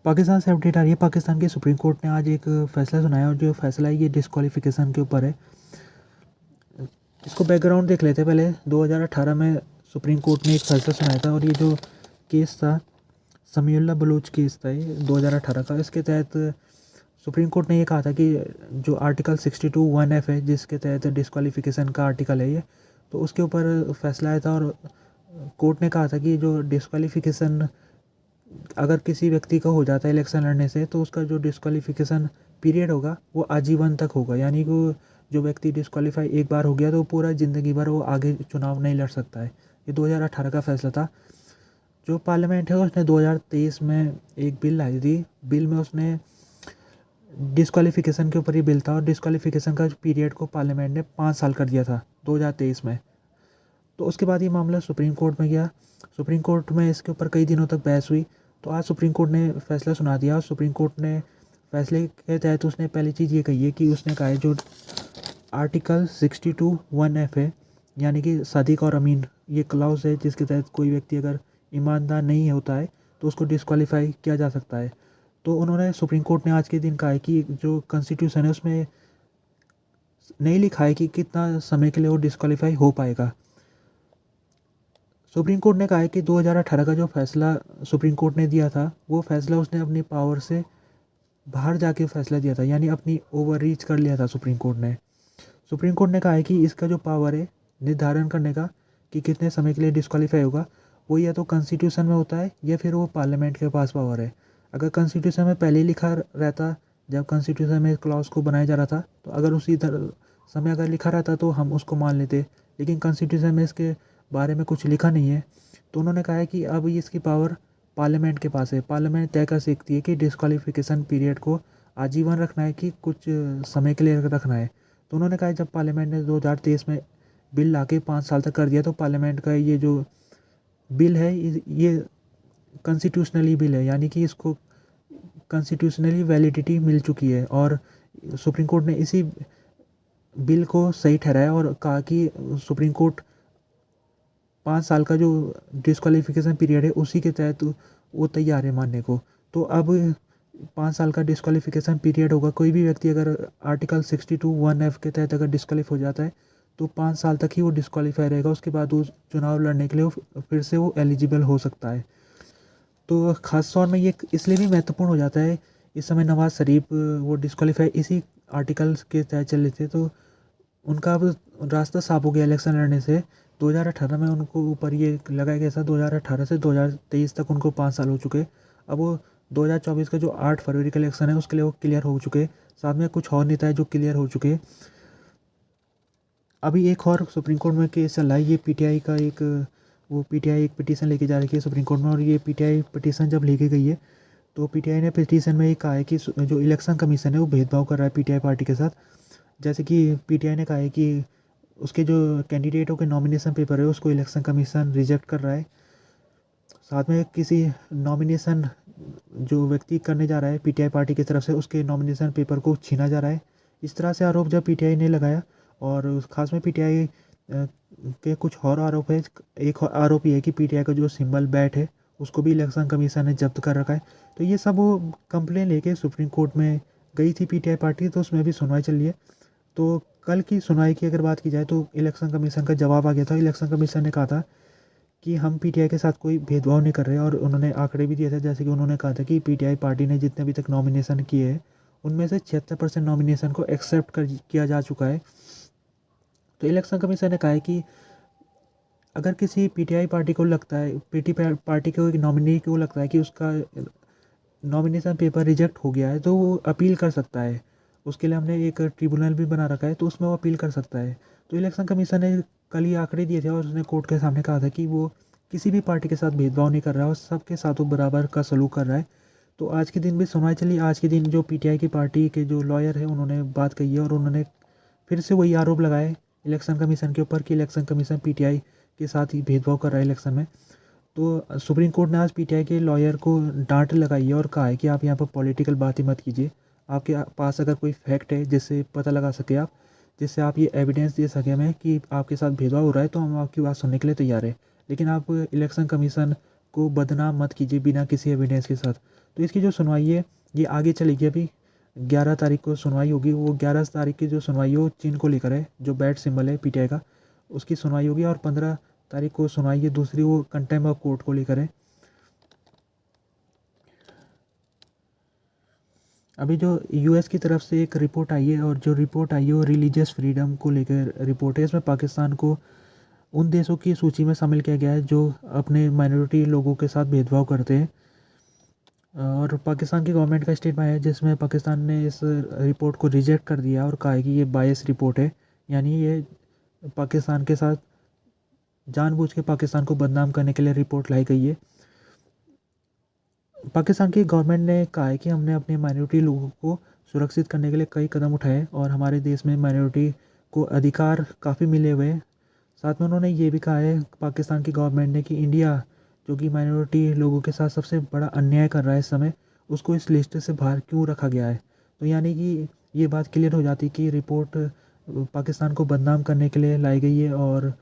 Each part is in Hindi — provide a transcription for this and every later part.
पाकिस्तान से अपडेट आ रही है। पाकिस्तान के सुप्रीम कोर्ट ने आज एक फ़ैसला सुनाया और जो फ़ैसला है ये डिस्क्वालिफिकेशन के ऊपर है। इसको बैकग्राउंड देख लेते हैं पहले। 2018 में सुप्रीम कोर्ट ने एक फ़ैसला सुनाया था और ये जो केस था समीउल्लाह बलूच केस था, ये 2018 का। इसके तहत सुप्रीम कोर्ट ने ये कहा था कि जो आर्टिकल 62(1)(f है, जिसके तहत डिस्क्वालिफिकेशन का आर्टिकल है ये, तो उसके ऊपर फैसला आया था। और कोर्ट ने कहा था कि जो डिस्क्वालिफिकेशन अगर किसी व्यक्ति का हो जाता है इलेक्शन लड़ने से, तो उसका जो डिस्क्वालिफिकेशन पीरियड होगा वो आजीवन तक होगा। यानी कि जो व्यक्ति डिस्क्वालीफाई एक बार हो गया तो पूरा ज़िंदगी भर वो आगे चुनाव नहीं लड़ सकता है। ये 2018 का फैसला था। जो पार्लियामेंट है उसने 2023 में एक बिल लाई थी। बिल में उसने डिस्क्वालिफिकेशन के ऊपर ही बिल था और डिस्क्वालिफिकेशन का पीरियड को पार्लियामेंट ने 5 साल कर दिया था 2023 में। तो उसके बाद ये मामला सुप्रीम कोर्ट में गया। सुप्रीम कोर्ट में इसके ऊपर कई दिनों तक बहस हुई। तो आज सुप्रीम कोर्ट ने फैसला सुना दिया। और सुप्रीम कोर्ट ने फैसले के तहत उसने पहली चीज़ ये कही है कि उसने कहा है जो आर्टिकल 62(1)(f है, यानी कि सादिक और अमीन, ये क्लाउज है जिसके तहत कोई व्यक्ति अगर ईमानदार नहीं होता है तो उसको डिस्क्वालीफाई किया जा सकता है। तो उन्होंने सुप्रीम कोर्ट ने आज के दिन कहा है कि जो कॉन्स्टिट्यूशन है उसमें नहीं लिखा है कि कितना समय के लिए वो डिस्क्वालीफाई हो पाएगा। सुप्रीम कोर्ट ने कहा है कि 2018 का जो फैसला सुप्रीम कोर्ट ने दिया था वो फैसला उसने अपनी पावर से बाहर जाके फैसला दिया था, यानी अपनी ओवर रीच कर लिया था सुप्रीम कोर्ट ने। सुप्रीम कोर्ट ने कहा है कि इसका जो पावर है निर्धारण करने का कि कितने समय के लिए डिस्क्वालीफाई होगा, वो या तो कॉन्स्टिट्यूशन में होता है या फिर वो पार्लियामेंट के पास पावर है। अगर कॉन्स्टिट्यूशन में पहले ही लिखा रहता, जब कॉन्स्टिट्यूशन में क्लॉज को बनाया जा रहा था, तो अगर उसी समय अगर लिखा रहता तो हम उसको मान लेते। लेकिन कॉन्स्टिट्यूशन में इसके बारे में कुछ लिखा नहीं है। तो उन्होंने कहा है कि अब इसकी पावर पार्लियामेंट के पास है। पार्लियामेंट तय कर सकती है कि डिस्क्वालिफिकेशन पीरियड को आजीवन रखना है कि कुछ समय के लिए रखना है। तो उन्होंने कहा जब पार्लियामेंट ने 2023 में बिल ला के 5 साल तक कर दिया, तो पार्लियामेंट का ये जो बिल है ये कॉन्स्टिट्यूशनली बिल है, यानी कि इसको कॉन्स्टिट्यूशनली वैलिडिटी मिल चुकी है। और सुप्रीम कोर्ट ने इसी बिल को सही ठहराया और कहा कि सुप्रीम कोर्ट 5 साल का जो डिस्क्वालिफिकेशन पीरियड है उसी के तहत वो तैयार है मानने को। तो अब 5 साल का डिस्क्वालिफिकेशन पीरियड होगा। कोई भी व्यक्ति अगर आर्टिकल 62(1)(f के तहत अगर डिस्क्वालीफाई हो जाता है तो 5 साल तक ही वो डिस्क्वालीफाई रहेगा। उसके बाद वो चुनाव लड़ने के लिए फिर से वो एलिजिबल हो सकता है। तो ख़ास तौर में ये इसलिए भी महत्वपूर्ण हो जाता है। इस समय नवाज़ शरीफ वो डिस्क्वालीफाई इसी आर्टिकल के तहत चल रहे थे, तो उनका अब रास्ता साफ हो गया इलेक्शन लड़ने से। 2018 में उनको ऊपर ये लगाया गया था, 2018 से 2023 तक उनको 5 साल हो चुके। अब वो 2024 का जो 8 फरवरी का इलेक्शन है उसके लिए वो क्लियर हो चुके। साथ में कुछ और नेता है जो क्लियर हो चुके। अभी एक और सुप्रीम कोर्ट में केस चल रहा है। ये पीटीआई का पीटीआई एक पिटीशन लेके जा रही है सुप्रीम कोर्ट में। और ये पीटीआई पिटीशन जब लेके गई है तो पीटीआई ने पिटीशन में ये कहा है कि जो इलेक्शन कमीशन है वो भेदभाव कर रहा है पीटीआई पार्टी के साथ। जैसे कि पीटीआई ने कहा है कि उसके जो कैंडिडेटों के नॉमिनेशन पेपर है उसको इलेक्शन कमीशन रिजेक्ट कर रहा है। साथ में किसी नॉमिनेशन जो व्यक्ति करने जा रहा है पीटीआई पार्टी की तरफ से, उसके नॉमिनेशन पेपर को छीना जा रहा है। इस तरह से आरोप जब पीटीआई ने लगाया, और खास में पीटीआई के कुछ और आरोप है। एक और आरोप ये है कि पीटीआई का जो सिंबल बैट है उसको भी इलेक्शन कमीशन ने जब्त कर रखा है। तो ये सब वो कंप्लेन लेके सुप्रीम कोर्ट में गई थी पीटीआई पार्टी, तो उसमें भी सुनवाई चल रही है। तो कल की सुनवाई की अगर बात की जाए तो इलेक्शन कमीशन का जवाब आ गया था। इलेक्शन कमीशन ने कहा था कि हम पीटीआई के साथ कोई भेदभाव नहीं कर रहे। और उन्होंने आंकड़े भी दिए थे, जैसे कि उन्होंने कहा था कि पीटीआई पार्टी ने जितने अभी तक नॉमिनेशन किए हैं उनमें से 76% नॉमिनेशन को एक्सेप्ट किया जा चुका है। तो इलेक्शन कमीशन ने कहा है कि अगर किसी पीटीआई पार्टी को लगता है, पीटीआई पार्टी को एक नॉमिनी को लगता है कि उसका नॉमिनेशन पेपर रिजेक्ट हो गया है, तो वो अपील कर सकता है। उसके लिए हमने एक ट्रिब्यूनल भी बना रखा है, तो उसमें वो अपील कर सकता है। तो इलेक्शन कमीशन ने कल ही आंकड़े दिए थे और उसने कोर्ट के सामने कहा था कि वो किसी भी पार्टी के साथ भेदभाव नहीं कर रहा है और सबके साथ वो बराबर का सलूक कर रहा है। तो आज के दिन भी सुनवाई चली। आज के दिन जो पीटीआई की पार्टी के जो लॉयर है उन्होंने बात कही है और उन्होंने फिर से वही आरोप लगाए इलेक्शन कमीशन के ऊपर कि इलेक्शन कमीशन पीटीआई के साथ ही भेदभाव कर रहा है इलेक्शन में। तो सुप्रीम कोर्ट ने आज पीटीआई के लॉयर को डांट लगाई है और कहा है कि आप यहाँ पर पॉलिटिकल बात ही मत कीजिए। आपके पास अगर कोई फैक्ट है जिससे पता लगा सके आप, जिससे आप ये एविडेंस दे सकें हमें कि आपके साथ भेदभाव हो रहा है, तो हम आपकी बात सुनने के लिए तैयार है। लेकिन आप इलेक्शन कमीशन को बदनाम मत कीजिए बिना किसी एविडेंस के साथ। तो इसकी जो सुनवाई है ये आगे चलेगी। अभी 11 तारीख को सुनवाई होगी। वो 11 तारीख की जो सुनवाई है वो चीन को लेकर है, जो बैट सिंबल है पीटीआई का, उसकी सुनवाई होगी। और 15 तारीख को सुनवाई है दूसरी, वो कंटेम्प्ट ऑफ कोर्ट को लेकर है। अभी जो यूएस की तरफ से एक रिपोर्ट आई है, और जो रिपोर्ट आई है वो रिलीजियस फ्रीडम को लेकर रिपोर्ट है। इसमें पाकिस्तान को उन देशों की सूची में शामिल किया गया है जो अपने माइनॉरिटी लोगों के साथ भेदभाव करते हैं। और पाकिस्तान की गवर्नमेंट का स्टेटमेंट है जिसमें पाकिस्तान ने इस रिपोर्ट को रिजेक्ट कर दिया और कहा है कि ये बायस रिपोर्ट है, यानी ये पाकिस्तान के साथ जानबूझ के पाकिस्तान को बदनाम करने के लिए रिपोर्ट लाई गई है। पाकिस्तान की गवर्नमेंट ने कहा है कि हमने अपने माइनॉरिटी लोगों को सुरक्षित करने के लिए कई कदम उठाए और हमारे देश में माइनॉरिटी को अधिकार काफ़ी मिले हुए हैं। साथ में उन्होंने ये भी कहा है पाकिस्तान की गवर्नमेंट ने कि इंडिया, जो कि माइनॉरिटी लोगों के साथ सबसे बड़ा अन्याय कर रहा है इस समय, उसको इस लिस्ट से बाहर क्यों रखा गया है। तो यानी कि ये बात क्लियर हो जाती कि रिपोर्ट पाकिस्तान को बदनाम करने के लिए लाई गई है। और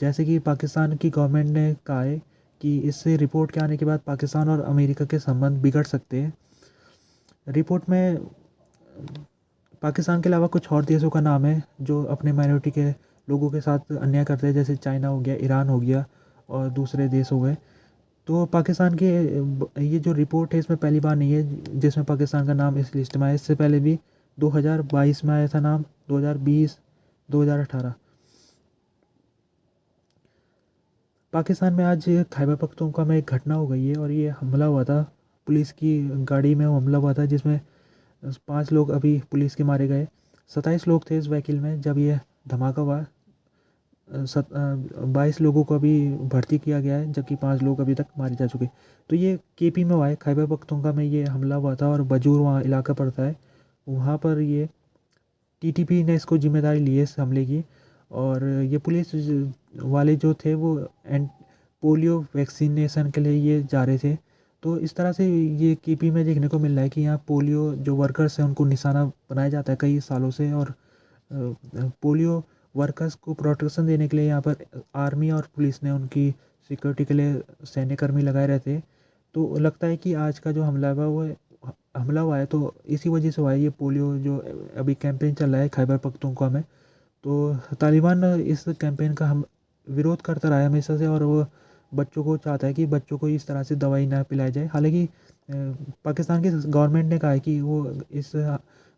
जैसे कि पाकिस्तान की गवर्नमेंट ने कहा है कि इससे रिपोर्ट के आने के बाद पाकिस्तान और अमेरिका के संबंध बिगड़ सकते हैं। रिपोर्ट में पाकिस्तान के अलावा कुछ और देशों का नाम है जो अपने माइनॉरिटी के लोगों के साथ अन्याय करते हैं, जैसे चाइना हो गया, ईरान हो गया और दूसरे देश हो गए। तो पाकिस्तान के ये जो रिपोर्ट है इसमें पहली बार नहीं है जिसमें पाकिस्तान का नाम इस लिस्ट में आया। इससे पहले भी 2022 में आया था नाम, 2020, 2018। पाकिस्तान में आज खैबर पख्तूनख्वा में एक घटना हो गई है और ये हमला हुआ था, पुलिस की गाड़ी में वो हमला हुआ था जिसमें 5 लोग अभी पुलिस के मारे गए। 27 लोग थे इस व्हीकल में जब ये धमाका हुआ। 22 लोगों को अभी भर्ती किया गया है जबकि 5 लोग अभी तक मारे जा चुके। तो ये केपी में हुआ है, खैबर पख्तूनख्वा में ये हमला हुआ था और बजूर वहाँ इलाका पड़ता है, वहाँ पर ये टीटीपी ने इसको जिम्मेदारी ली है इस हमले की। और ये पुलिस वाले जो थे वो पोलियो वैक्सीनेशन के लिए ये जा रहे थे। तो इस तरह से ये केपी में देखने को मिल रहा है कि यहाँ पोलियो जो वर्कर्स हैं उनको निशाना बनाया जाता है कई सालों से। और पोलियो वर्कर्स को प्रोटेक्शन देने के लिए यहाँ पर आर्मी और पुलिस ने उनकी सिक्योरिटी के लिए सैन्यकर्मी लगाए रहते हैं। तो लगता है कि आज का जो हमला हुआ है तो इसी वजह से हुआ है। ये पोलियो जो अभी कैंपेन चल रहा है खैबर पख्तूनख्वा में, तो तालिबान इस कैंपेन का हम विरोध करता रहा है हमेशा से, और वो बच्चों को चाहता है कि बच्चों को इस तरह से दवाई ना पिलाई जाए। हालांकि पाकिस्तान की गवर्नमेंट ने कहा है कि वो इस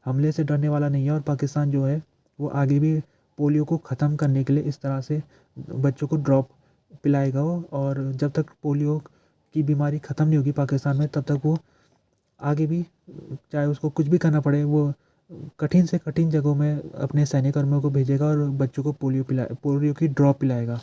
हमले से डरने वाला नहीं है और पाकिस्तान जो है वो आगे भी पोलियो को ख़त्म करने के लिए इस तरह से बच्चों को ड्रॉप पिलाएगा वो। और जब तक पोलियो की बीमारी ख़त्म नहीं होगी पाकिस्तान में तब तक वो आगे भी, चाहे उसको कुछ भी करना पड़े, वो कठिन से कठिन जगहों में अपने सैन्यकर्मियों को भेजेगा और बच्चों को पोलियो की ड्रॉप पिलाएगा।